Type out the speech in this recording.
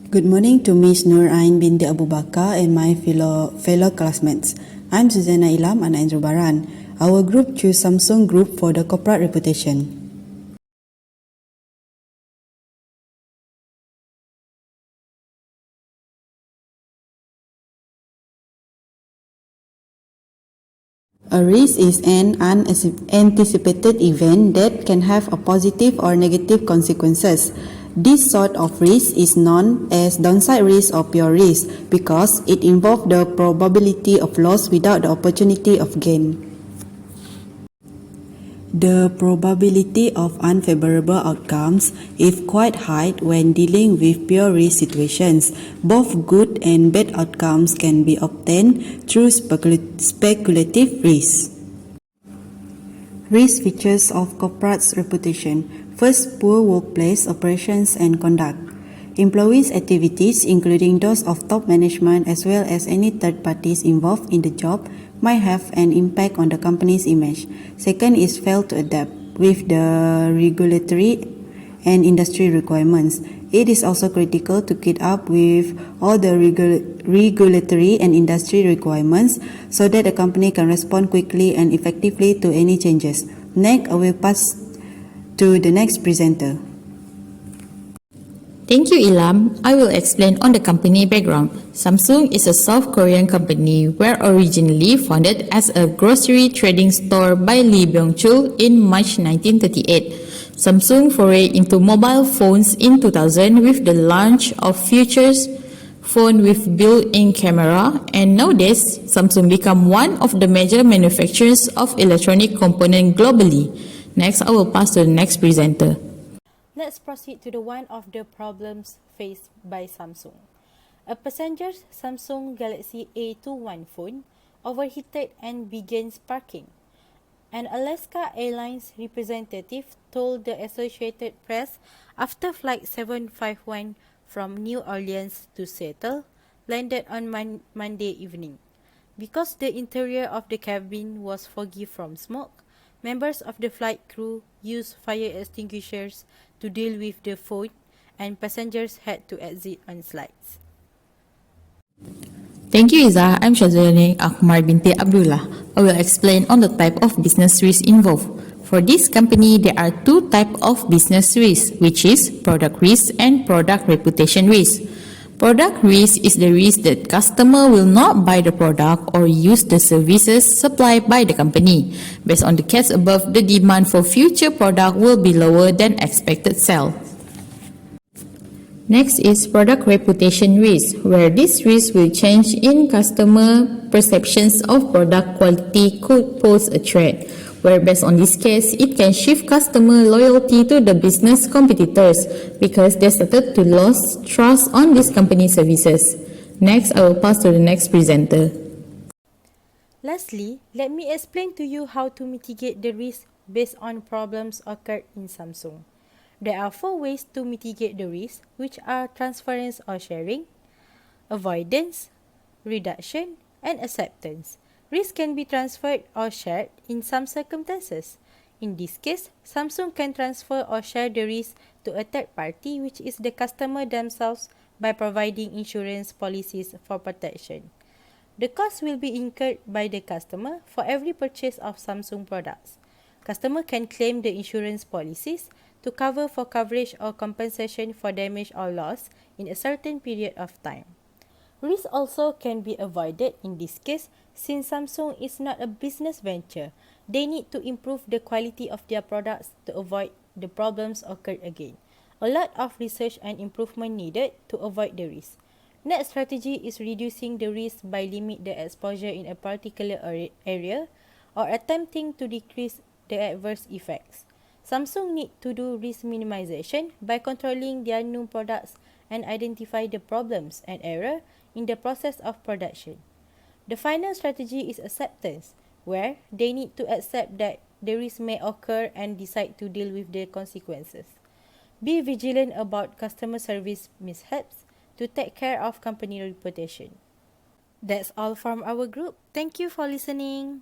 Good morning to Miss Nur Ain binti Abu Bakar and my fellow classmates. I'm Susanna Ilam and Andrew Baran. Our group chose Samsung Group for the corporate reputation. A risk is an unanticipated event that can have a positive or negative consequences. This sort of risk is known as downside risk or pure risk because it involves the probability of loss without the opportunity of gain. The probability of unfavorable outcomes is quite high when dealing with pure risk situations. Both good and bad outcomes can be obtained through speculative risk. Risk features of corporate reputation. First, poor workplace operations and conduct. Employees' activities, including those of top management as well as any third parties involved in the job, might have an impact on the company's image. Second is fail to adapt with the regulatory and industry requirements. It is also critical to keep up with all the regulatory and industry requirements so that the company can respond quickly and effectively to any changes. Next, I will pass to the next presenter. Thank you, Ilam. I will explain on the company background. Samsung is a South Korean company where originally founded as a grocery trading store by Lee Byung-chul in March 1938. Samsung forayed into mobile phones in 2000 with the launch of Features phone with built-in camera, and nowadays Samsung become one of the major manufacturers of electronic components globally. Next, I will pass to the next presenter. Let's proceed to one of the problems faced by Samsung. A passenger's Samsung Galaxy A21 phone overheated and began sparking. An Alaska Airlines representative told the Associated Press after Flight 751 from New Orleans to Seattle landed on Monday evening. Because the interior of the cabin was foggy from smoke, members of the flight crew used fire extinguishers to deal with the phone, and passengers had to exit on slides. Thank you, Iza. I'm Shazulani Akmar binti Abdullah. I will explain on the type of business risk involved. For this company, there are two types of business risk, which is product risk and product reputation risk. Product risk is the risk that customer will not buy the product or use the services supplied by the company. Based on the case above, the demand for future product will be lower than expected sale. Next is product reputation risk, where this risk will change in customer perceptions of product quality could pose a threat, where based on this case, it can shift customer loyalty to the business competitors because they started to lose trust on this company's services. Next, I will pass to the next presenter. Lastly, let me explain to you how to mitigate the risk based on problems occurred in Samsung. There are 4 ways to mitigate the risk, which are transference or sharing, avoidance, reduction, and acceptance. Risk can be transferred or shared in some circumstances. In this case, Samsung can transfer or share the risk to a third party, which is the customer themselves, by providing insurance policies for protection. The cost will be incurred by the customer for every purchase of Samsung products. Customer can claim the insurance policies to cover for coverage or compensation for damage or loss in a certain period of time. Risk also can be avoided in this case since Samsung is not a business venture. They need to improve the quality of their products to avoid the problems occurred again. A lot of research and improvement needed to avoid the risk. Next strategy is reducing the risk by limiting the exposure in a particular area or attempting to decrease the adverse effects. Samsung need to do risk minimization by controlling their new products and identify the problems and error in the process of production. The final strategy is acceptance, where they need to accept that the risk may occur and decide to deal with the consequences. Be vigilant about customer service mishaps to take care of company reputation. That's all from our group. Thank you for listening.